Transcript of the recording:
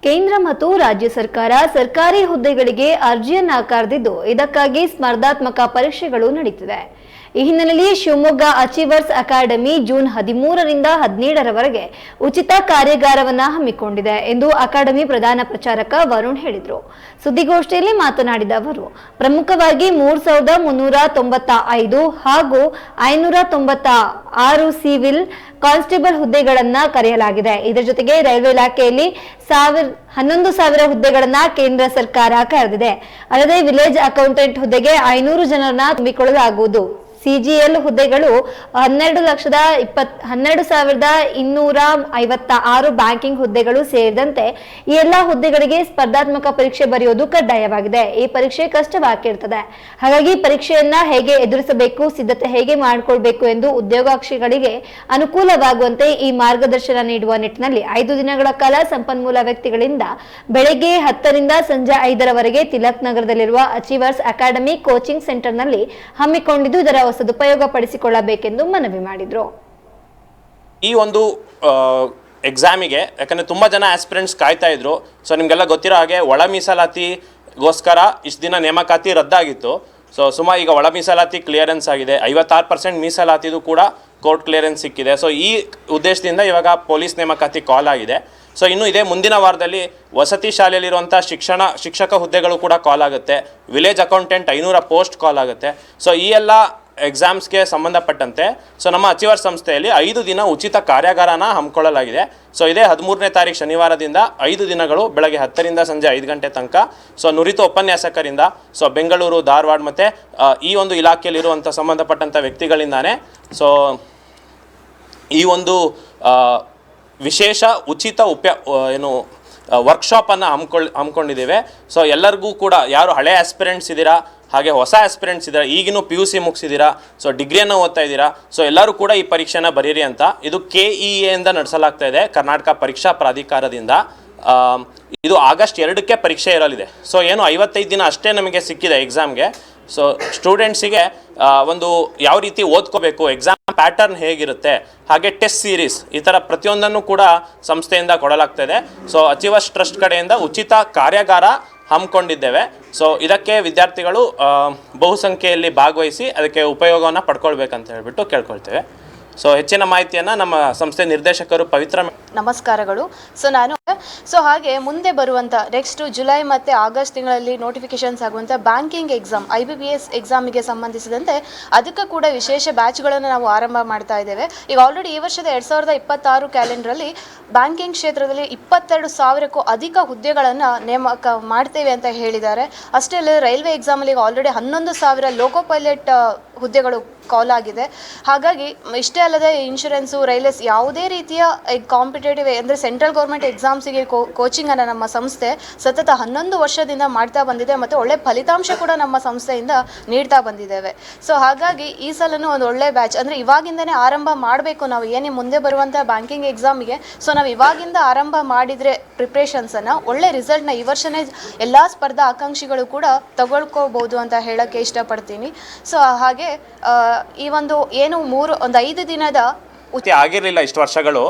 ಕೇಂದ್ರ ಮತ್ತು ರಾಜ್ಯ ಸರ್ಕಾರ ಸರ್ಕಾರಿ ಹುದ್ದೆಗಳಿಗೆ ಅರ್ಜಿಯನ್ನ ಕರೆದಿದ್ದು ಇದಕ್ಕಾಗಿ ಸ್ಪರ್ಧಾತ್ಮಕ ಪರೀಕ್ಷೆಗಳು ನಡೆಯುತ್ತಿದೆ. ಈ ಹಿನ್ನೆಲೆಯಲ್ಲಿ ಶಿವಮೊಗ್ಗ ಅಚೀವರ್ಸ್ ಅಕಾಡೆಮಿ ಜೂನ್ 13ರಿಂದ 17ರವರೆಗೆ ಉಚಿತ ಕಾರ್ಯಾಗಾರವನ್ನ ಹಮ್ಮಿಕೊಂಡಿದೆ ಎಂದು ಅಕಾಡೆಮಿ ಪ್ರಧಾನ ಪ್ರಚಾರಕ ವರುಣ್ ಹೇಳಿದರು. ಸುದ್ದಿಗೋಷ್ಠಿಯಲ್ಲಿ ಮಾತನಾಡಿದ ಅವರು, ಪ್ರಮುಖವಾಗಿ 3395 ಹಾಗೂ 596 ಸಿವಿಲ್ ಕಾನ್ಸ್ಟೇಬಲ್ ಹುದ್ದೆಗಳನ್ನ ಕರೆಯಲಾಗಿದೆ. ಇದರ ಜೊತೆಗೆ ರೈಲ್ವೆ ಇಲಾಖೆಯಲ್ಲಿ 11,000 ಹುದ್ದೆಗಳನ್ನ ಕೇಂದ್ರ ಸರ್ಕಾರ ಕರೆದಿದೆ. ಅಲ್ಲದೆ ವಿಲೇಜ್ ಅಕೌಂಟೆಂಟ್ ಹುದ್ದೆಗೆ 500 ಜನರನ್ನ ತುಂಬಿಕೊಳ್ಳಲಾಗುವುದು. ಸಿಜಿಎಲ್ ಹುದ್ದೆಗಳು 12,256 ಬ್ಯಾಂಕಿಂಗ್ ಹುದ್ದೆಗಳು ಸೇರಿದಂತೆ ಈ ಎಲ್ಲಾ ಹುದ್ದೆಗಳಿಗೆ ಸ್ಪರ್ಧಾತ್ಮಕ ಪರೀಕ್ಷೆ ಬರೆಯೋದು ಕಡ್ಡಾಯವಾಗಿದೆ. ಈ ಪರೀಕ್ಷೆ ಕಷ್ಟವಾಗಿರುತ್ತದೆ. ಹಾಗಾಗಿ ಪರೀಕ್ಷೆಯನ್ನ ಹೇಗೆ ಎದುರಿಸಬೇಕು, ಸಿದ್ಧತೆ ಹೇಗೆ ಮಾಡಿಕೊಳ್ಬೇಕು ಎಂದು ಉದ್ಯೋಗಾಕಾಂಕ್ಷಿಗಳಿಗೆ ಅನುಕೂಲವಾಗುವಂತೆ ಈ ಮಾರ್ಗದರ್ಶನ ನೀಡುವ ನಿಟ್ಟಿನಲ್ಲಿ 5 ದಿನಗಳ ಕಾಲ ಸಂಪನ್ಮೂಲ ವ್ಯಕ್ತಿಗಳಿಂದ ಬೆಳಗ್ಗೆ 10ರಿಂದ ಸಂಜೆ 5ರವರೆಗೆ ತಿಲಕ್ ನಗರದಲ್ಲಿರುವ ಅಚೀವರ್ಸ್ ಅಕಾಡೆಮಿ ಕೋಚಿಂಗ್ ಸೆಂಟರ್ನಲ್ಲಿ ಹಮ್ಮಿಕೊಂಡಿದ್ದು ಇದರ ಸದುಪಯೋಗ ಪಡಿಸಿಕೊಳ್ಳಬೇಕೆಂದು ಮನವಿ ಮಾಡಿದರು. ಈ ಒಂದು ಎಕ್ಸಾಮಿಗೆ ಯಾಕಂದರೆ ತುಂಬ ಜನ ಆಸ್ಪಿರೆಂಟ್ಸ್ ಕಾಯ್ತಾ ಇದ್ರು. ಸೊ ನಿಮಗೆಲ್ಲ ಗೊತ್ತಿರೋ ಹಾಗೆ ಒಳ ಮೀಸಲಾತಿಗೋಸ್ಕರ ಇಷ್ಟು ದಿನ ನೇಮಕಾತಿ ರದ್ದಾಗಿತ್ತು. ಸೊ ಸುಮಾರು ಈಗ ಒಳ ಮೀಸಲಾತಿ ಕ್ಲಿಯರೆನ್ಸ್ ಆಗಿದೆ. 56% ಮೀಸಲಾತಿದು ಕೂಡ ಕೋರ್ಟ್ ಕ್ಲಿಯರೆನ್ಸ್ ಸಿಕ್ಕಿದೆ. ಸೊ ಈ ಉದ್ದೇಶದಿಂದ ಇವಾಗ ಪೊಲೀಸ್ ನೇಮಕಾತಿ ಕಾಲ್ ಆಗಿದೆ. ಸೊ ಇನ್ನು ಇದೇ ಮುಂದಿನ ವಾರದಲ್ಲಿ ವಸತಿ ಶಾಲೆಯಲ್ಲಿರುವಂಥ ಶಿಕ್ಷಕ ಹುದ್ದೆಗಳು ಕೂಡ ಕಾಲ್ ಆಗುತ್ತೆ. ವಿಲೇಜ್ ಅಕೌಂಟೆಂಟ್ 500 ಪೋಸ್ಟ್ ಕಾಲ್ ಆಗುತ್ತೆ. ಸೊ ಈ ಎಲ್ಲ ಎಕ್ಸಾಮ್ಸ್ಗೆ ಸಂಬಂಧಪಟ್ಟಂತೆ ಸೊ ನಮ್ಮ ಅಚೀವರ್ ಸಂಸ್ಥೆಯಲ್ಲಿ 5 ದಿನ ಉಚಿತ ಕಾರ್ಯಾಗಾರನ ಹಮ್ಮಿಕೊಳ್ಳಲಾಗಿದೆ. ಸೊ ಇದೇ 13ನೇ ತಾರೀಕು ಶನಿವಾರದಿಂದ 5 ದಿನಗಳು ಬೆಳಗ್ಗೆ 10ರಿಂದ ಸಂಜೆ 5 ಗಂಟೆ ತನಕ ಸೊ ನುರಿತ ಉಪನ್ಯಾಸಕರಿಂದ ಸೊ ಬೆಂಗಳೂರು, ಧಾರವಾಡ ಮತ್ತು ಈ ಒಂದು ಇಲಾಖೆಯಲ್ಲಿರುವಂಥ ಸಂಬಂಧಪಟ್ಟಂಥ ವ್ಯಕ್ತಿಗಳಿಂದಾನೇ ಸೊ ಈ ಒಂದು ವಿಶೇಷ ಉಚಿತ ವರ್ಕ್ಶಾಪನ್ನು ಹಮ್ಮಿಕೊಂಡಿದ್ದೇವೆ. ಸೊ ಎಲ್ಲರಿಗೂ ಕೂಡ ಯಾರು ಹಳೆ ಆಸ್ಪಿರೆಂಟ್ಸ್ ಇದ್ದೀರಾ, ಹಾಗೆ ಹೊಸ ಆಸ್ಪಿರೆಂಟ್ಸ್ ಇದ್ದೀರಾ, ಈಗಿನೂ PUC ಮುಗಿಸಿದ್ದೀರಾ, ಸೊ ಡಿಗ್ರಿಯನ್ನು ಓದ್ತಾ ಇದ್ದೀರಾ, ಸೊ ಎಲ್ಲರೂ ಕೂಡ ಈ ಪರೀಕ್ಷೆನ ಬರೀರಿ ಅಂತ ಇದು KEA ಇಂದ ನಡೆಸಲಾಗ್ತಾ ಇದೆ, ಕರ್ನಾಟಕ ಪರೀಕ್ಷಾ ಪ್ರಾಧಿಕಾರದಿಂದ. ಇದು ಆಗಸ್ಟ್ 2ಕ್ಕೆ ಪರೀಕ್ಷೆ ಇರಲಿದೆ. ಸೊ ಏನು 55 ದಿನ ಅಷ್ಟೇ ನಮಗೆ ಸಿಕ್ಕಿದೆ ಎಕ್ಸಾಮ್ಗೆ. ಸೊ ಸ್ಟೂಡೆಂಟ್ಸಿಗೆ ಒಂದು ಯಾವ ರೀತಿ ಓದ್ಕೋಬೇಕು, ಎಕ್ಸಾಮ್ ಪ್ಯಾಟರ್ನ್ ಹೇಗಿರುತ್ತೆ, ಹಾಗೆ ಟೆಸ್ಟ್ ಸೀರೀಸ್ ಈ ಥರ ಪ್ರತಿಯೊಂದನ್ನು ಕೂಡ ಸಂಸ್ಥೆಯಿಂದ ಕೊಡಲಾಗ್ತಾಯಿದೆ. ಸೊ ಅಚೀವರ್ಸ್ ಟ್ರಸ್ಟ್ ಕಡೆಯಿಂದ ಉಚಿತ ಕಾರ್ಯಾಗಾರ ಹಮ್ಮಿಕೊಂಡಿದ್ದೇವೆ. ಸೊ ಇದಕ್ಕೆ ವಿದ್ಯಾರ್ಥಿಗಳು ಬಹುಸಂಖ್ಯೆಯಲ್ಲಿ ಭಾಗವಹಿಸಿ ಅದಕ್ಕೆ ಉಪಯೋಗವನ್ನು ಪಡ್ಕೊಳ್ಬೇಕಂತ ಹೇಳ್ಬಿಟ್ಟು ಕೇಳ್ಕೊಳ್ತೇವೆ. ಸೊ ಹೆಚ್ಚಿನ ಮಾಹಿತಿಯನ್ನು ನಮ್ಮ ಸಂಸ್ಥೆ ನಿರ್ದೇಶಕರು ಪವಿತ್ರ. ನಮಸ್ಕಾರಗಳು. ಸೊ ಹಾಗೆ ಮುಂದೆ ಬರುವಂಥ ನೆಕ್ಸ್ಟ್ ಜುಲೈ ಮತ್ತು ಆಗಸ್ಟ್ ತಿಂಗಳಲ್ಲಿ ನೋಟಿಫಿಕೇಶನ್ಸ್ ಆಗುವಂಥ ಬ್ಯಾಂಕಿಂಗ್ ಎಕ್ಸಾಮ್ IBPS ಎಕ್ಸಾಮಿಗೆ ಸಂಬಂಧಿಸಿದಂತೆ ಅದಕ್ಕೂ ಕೂಡ ವಿಶೇಷ ಬ್ಯಾಚ್ಗಳನ್ನು ನಾವು ಆರಂಭ ಮಾಡ್ತಾ ಇದ್ದೇವೆ. ಈಗ ಆಲ್ರೆಡಿ ಈ ವರ್ಷದ 2026 ಕ್ಯಾಲೆಂಡ್ರಲ್ಲಿ ಬ್ಯಾಂಕಿಂಗ್ ಕ್ಷೇತ್ರದಲ್ಲಿ 22,000ಕ್ಕೂ ಅಧಿಕ ಹುದ್ದೆಗಳನ್ನು ನೇಮಕ ಮಾಡ್ತೇವೆ ಅಂತ ಹೇಳಿದ್ದಾರೆ. ಅಷ್ಟೇ ಅಲ್ಲದೆ ರೈಲ್ವೆ ಎಕ್ಸಾಮಲ್ಲಿ ಈಗ ಆಲ್ರೆಡಿ 11,000 ಲೋಕೋ ಪೈಲಟ್ ಹುದ್ದೆಗಳು ಕಾಲ್ ಆಗಿದೆ. ಹಾಗಾಗಿ ಇಷ್ಟೇ ಅಲ್ಲದೆ ಇನ್ಶೂರೆನ್ಸು, ರೈಲ್ವೇಸ್ ಯಾವುದೇ ರೀತಿಯ ಕಾಂಪಿಟೇಟಿವ್ ಅಂದರೆ ಸೆಂಟ್ರಲ್ ಗೌರ್ಮೆಂಟ್ ಎಕ್ಸಾಮ್ಸಿಗೆ ಕೋಚಿಂಗನ್ನು ನಮ್ಮ ಸಂಸ್ಥೆ ಸತತ 11 ವರ್ಷದಿಂದ ಮಾಡ್ತಾ ಬಂದಿದೆ ಮತ್ತು ಒಳ್ಳೆ ಫಲಿತಾಂಶ ಕೂಡ ನಮ್ಮ ಸಂಸ್ಥೆಯಿಂದ ನೀಡ್ತಾ ಬಂದಿದ್ದೇವೆ. ಸೊ ಹಾಗಾಗಿ ಈ ಸಲನೂ ಒಂದು ಒಳ್ಳೆ ಬ್ಯಾಚ್ ಅಂದರೆ ಇವಾಗಿಂದನೇ ಆರಂಭ ಮಾಡಬೇಕು. ನಾವು ಏನೇ ಮುಂದೆ ಬರುವಂಥ ಬ್ಯಾಂಕಿಂಗ್ ಎಕ್ಸಾಮಿಗೆ ಸೊ ನಾವು ಇವಾಗಿಂದ ಆರಂಭ ಮಾಡಿದರೆ ಪ್ರಿಪ್ರೇಷನ್ಸನ್ನು ಒಳ್ಳೆ ರಿಸಲ್ಟ್ನ ಈ ವರ್ಷನೇ ಎಲ್ಲ ಸ್ಪರ್ಧಾ ಆಕಾಂಕ್ಷಿಗಳು ಕೂಡ ತಗೊಳ್ಕೋಬೋದು ಅಂತ ಹೇಳೋಕ್ಕೆ ಇಷ್ಟಪಡ್ತೀನಿ. ಸೊ ಹಾಗೆ ಈ ಒಂದು ಏನು 5 ದಿನದ ಆಗಿರಲಿಲ್ಲ ಇಷ್ಟು ವರ್ಷಗಳು.